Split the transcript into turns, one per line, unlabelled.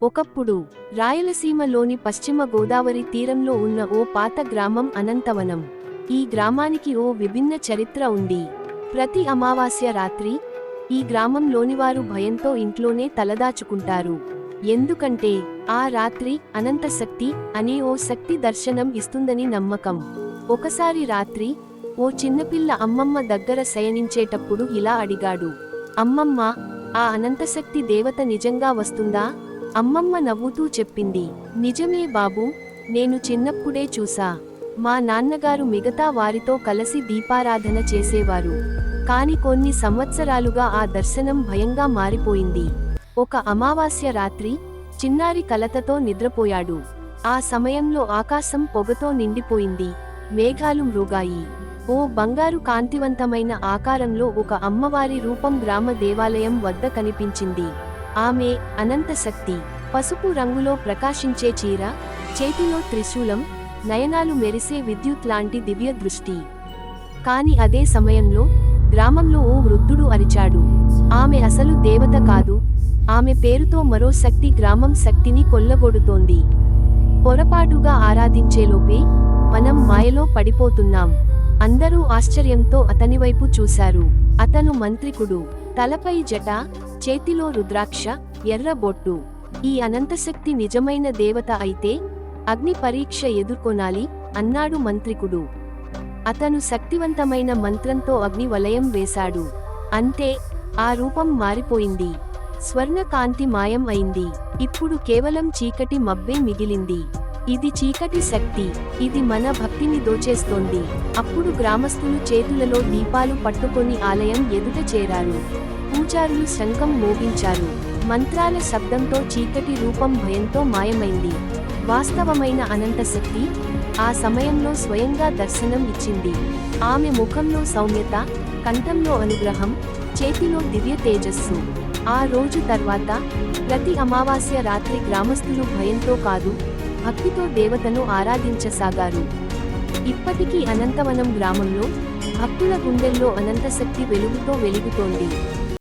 ఒకప్పుడు రాయలసీమలోని పశ్చిమ గోదావరి తీరంలో ఉన్న ఓ పాత గ్రామం అనంతవనం. ఈ గ్రామానికి ఓ విభిన్న చరిత్ర ఉంది. ప్రతి అమావాస్య రాత్రి ఈ గ్రామంలోనివారు భయంతో ఇంట్లోనే తలదాచుకుంటారు. ఎందుకంటే ఆ రాత్రి అనంతశక్తి అనే ఓ శక్తి దర్శనం ఇస్తుందని నమ్మకం. ఒకసారి రాత్రి ఓ చిన్నపిల్ల అమ్మమ్మ దగ్గర శయనించేటప్పుడు ఇలా అడిగాడు, అమ్మమ్మ, ఆ అనంతశక్తి దేవత నిజంగా వస్తుందా? అమ్మమ్మ నవ్వుతూ చెప్పింది, నిజమే బాబూ, నేను చిన్నప్పుడే చూసా. మా నాన్నగారు మిగతా వారితో కలిసి దీపారాధన చేసేవారు. కాని కొన్ని సంవత్సరాలుగా ఆ దర్శనం భయంగా మారిపోయింది. ఒక అమావాస్య రాత్రి చిన్నారి కలతతో నిద్రపోయాడు. ఆ సమయంలో ఆకాశం పొగతో నిండిపోయింది. మేఘాలు మృగాయి. ఓ బంగారు కాంతివంతమైన ఆకారంలో ఒక అమ్మవారి రూపం గ్రామ దేవాలయం వద్ద కనిపించింది. ఆమె అనంతశక్తి. పసుపు రంగులో ప్రకాశించే చీర, చేతిలో త్రిశూలం, నయనాలు మెరిసే విద్యుత్ లాంటి దివ్య దృష్టి. కాని అదే సమయంలో గ్రామంలో ఓ వృద్ధుడు అరిచాడు, ఆమె అసలు దేవత కాదు, ఆమె పేరుతో మరో శక్తి గ్రామం శక్తిని కొల్లగొడుతోంది. పొరపాటుగా ఆరాధించేలోపే మనం మాయలో పడిపోతున్నాం. అందరూ ఆశ్చర్యంతో అతనివైపు చూశారు. అతను మంత్రికుడు. తలపై జట, చేతిలో రుద్రాక్ష, ఎర్ర బొట్టు. ఈ అనంతశక్తి నిజమైన దేవత అయితే అగ్ని పరీక్ష ఎదుర్కొనాలి అన్నాడు మంత్రికుడు. అతను శక్తివంతమైన మంత్రంతో అగ్ని వలయం వేశాడు. అంతే, ఆ రూపం మారిపోయింది. స్వర్ణ కాంతి మాయం అయింది. ఇప్పుడు కేవలం చీకటి మబ్బే మిగిలింది. ఇది చీకటి శక్తి. ఇది మన భక్తిని దోచేస్తోంది. అప్పుడు గ్రామస్తులు చేతులలో దీపాలు పట్టుకొని ఆలయం ఎదుట చేరారు. పూజారులు శంఖం మోగించారు. మంత్రాల శబ్దంతో చీకటి రూపం భయంతో మాయమైంది. వాస్తవమైన అనంతశక్తి ఆ సమయంలో స్వయంగా దర్శనం ఇచ్చింది. ఆమె ముఖంలో సౌమ్యత, కంఠంలో అనుగ్రహం, చేతిలో దివ్య తేజస్సు. ఆ రోజు తర్వాత ప్రతి అమావాస్య రాత్రి గ్రామస్తులు భయంతో కాదు, భక్తితో దేవతను ఆరాధించసాగారు. ఇప్పటికీ అనంతవనం గ్రామంలో భక్తుల గుండెల్లో అనంతశక్తి వెలుగుతో వెలుగుతోంది.